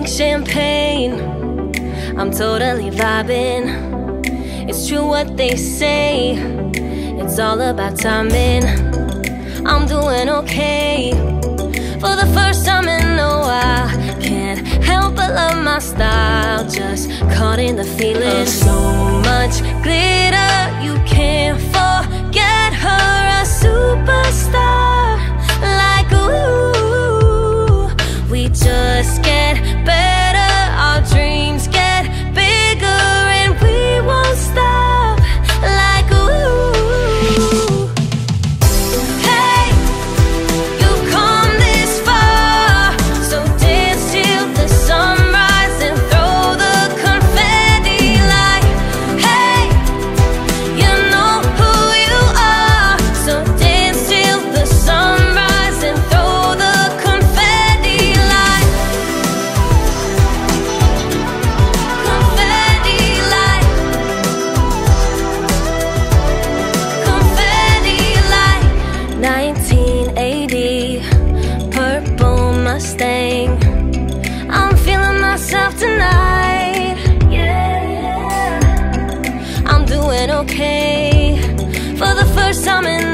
drink champagne, I'm totally vibing. It's true what they say, it's all about timing. I'm doing okay. For the first time in a while, can't help but love my style. Just caught in the feeling of so much glitter, you can't forget her. A superstar, like ooh. We just get better, our dreams get bigger, and we won't stop, like ooh. Hey, you've come this far, so dance till the sunrise and throw the confetti like, hey, you know who you are, so dance till the sunrise and throw the confetti like, confetti like, confetti like. 1980, purple Mustang, I'm feeling myself tonight, yeah. I'm doing okay. For the first time in